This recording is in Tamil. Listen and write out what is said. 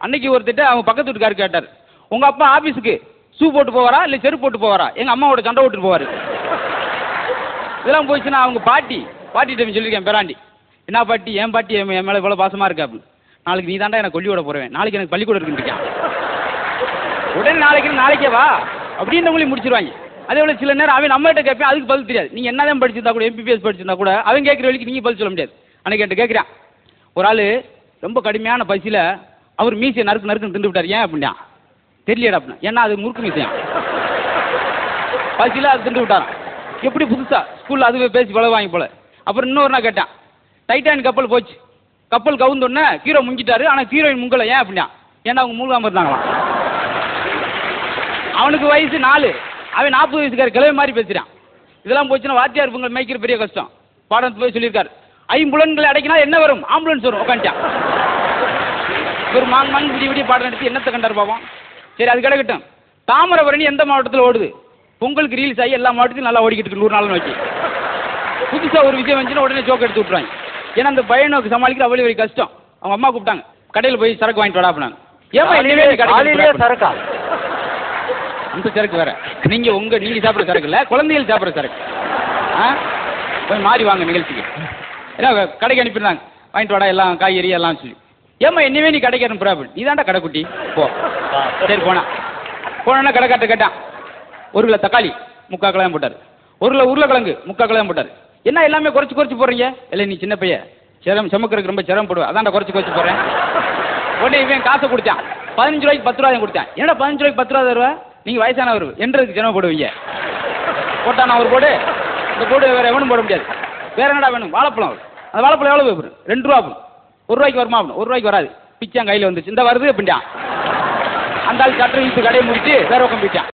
அன்னைக்கு ஒருத்திட்ட அவங்க பக்கத்து வீட்டுக்காரர் கேட்டார், உங்கள் அப்பா ஆஃபீஸுக்கு ஷூ போட்டு போவாரா இல்லை செருப்பு போட்டு போவாரா? எங்கள் அம்மாவோட சண்டை விட்டுட்டு போவார். இதெல்லாம் போயிடுச்சுன்னா அவங்க பாட்டிகிட்ட சொல்லியிருக்கேன் பேராண்டி, என்ன பாட்டி என் பாட்டி என் மேலே இவ்வளோ பாசமாக இருக்கா அப்படின்னு. நாளைக்கு நீ தாண்டா எனக்கு கொல்லி விட போகிறேன், நாளைக்கு எனக்கு பள்ளிக்கூடம் இருக்குன்னு இருக்கான். உடனே நாளைக்கே வா அப்படின்றவங்களையும் முடிச்சிருவாங்க. அதே போல் சில நேரம் அவன் நம்மகிட்ட கேட்பேன், அதுக்கு பதில் தெரியாது. நீங்கள் என்ன தான் படிச்சிருந்தா கூட, MBBS படிச்சிருந்தா கூட அவன் கேட்குற வழிக்கு நீங்கள் பதில் சொல்ல முடியாது. அன்னைக்கு என்கிட்ட கேட்குறான், ஒரு ஆள் ரொம்ப கடுமையான பசியில் அவர் மீசையை நறுக்குன்னு திண்டு விட்டார். ஏன் அப்படின்னா தெரியலடா அப்படின்னா, ஏன்னா அது முறுக்கு மீசையான், பசியில் அது திண்டு விட்டாரான். எப்படி புதுசாக ஸ்கூலில் அதுவே பேசி பழகுவாங்க போல. அப்புறம் இன்னொரு நாள் கேட்டான், டைட்டானிக் கப்பல் போச்சு, கப்பல் கவுந்தோடனே ஹீரோ முங்கிட்டாரு, ஆனால் ஹீரோயின் முங்கலை. ஏன் அப்படின்னா, ஏன்னா அவங்க மூழ்காமல் இருந்தாங்களாம். அவனுக்கு வயசு 4, அவன் 40 வயசுக்கார கிளவி மாதிரி பேசுகிறான். இதெல்லாம் போச்சுன்னா வாத்தியார் பொங்கல் மேய்க்கிற பெரிய கஷ்டம். பாடத்து போய் சொல்லியிருக்காரு, ஐம்புலன்களை அடைக்கினா என்ன வரும்? ஆம்புலன்ஸ் வரும். உட்காந்துட்டான். ஒரு மாங்கு விடிய பாடம் நடத்தி என்னத்தை கண்டார் பாவம். சரி, அது கிடக்கட்டும். தாமிரபரணி எந்த மாவட்டத்தில் ஓடுது? பொங்கலுக்கு ரீல்ஸ் ஆகி எல்லா மாவட்டத்திலும் நல்லா ஓடிக்கிட்டு இருக்கு 100 நாள் நோக்கி. புதுசாக ஒரு விஷயம் வந்துச்சுன்னா உடனே ஜோக் எடுத்து விட்ருவாங்க. ஏன்னா அந்த பையனுக்கு சமாளிக்கிற அவ்வளோ வரை கஷ்டம். அவங்க அம்மா கூப்பிட்டாங்க, கடையில் போய் சரக்கு வாங்கிட்டு வாடா அப்படின்னாங்க. ஏமா காலையிலேயே சரக்கா? அந்த சரக்கு வேற, நீங்க சாப்பிட்ற சரக்கு இல்லை, குழந்தைகள் சாப்பிட்ற சரக்கு. போய் மாறி வாங்க நிகழ்ச்சிக்கு. ஏன்னா கடைக்கு அனுப்பிடுறாங்க, வாங்கிட்டு வாடா எல்லாம் காய்கறி எல்லாம் சொல்லி. ஏமா என்னவே நீ கடைக்கு அனுப்புற அப்படின்னு. நீ தாண்டா கடைக்குட்டி போ. சரி போனா கடைக்காட்ட கேட்டான், 1 கிலோ தக்காளி 3/4 கிலோ போட்டார், 1 கிலோ உருளைக்கிழங்கு 3/4 கிலோ போட்டார். என்ன எல்லாமே குறைச்சி போடுறீங்க? இல்லை நீ சின்ன பையன், சுமக்கிறதுக்கு ரொம்ப சிரமப்படுவேன், அதான்டா குறைச்சி போடுறேன். உடனே இவன் காசை கொடுத்தான், 15 ரூபாய்க்கு 10 ரூபாய் கொடுத்தேன். என்னடா 15 ரூபாய்க்கு 10 ரூபா தருவா? நீங்கள் வயசானவர் என்றதுக்கு சிரமப்படுவீங்க. போட்டான் ஒரு போடு, இந்த போடு வேறு எவனும் போட முடியாது. வேற என்னடா வேணும்? வாழைப்பழம். அந்த வாழைப்பழம் எவ்வளோ போய் 2 ரூபா போகும். 1 ரூபாய்க்கு வருமா? 1 ரூபாய்க்கு வராது. பிச்சான் கையில் வந்துச்சு, இந்த வருது அப்படின்ட்டான். அந்த ஆள் சட்டை இழுத்து கடையை முடிச்சு வேற பக்கம் போயிட்டான்.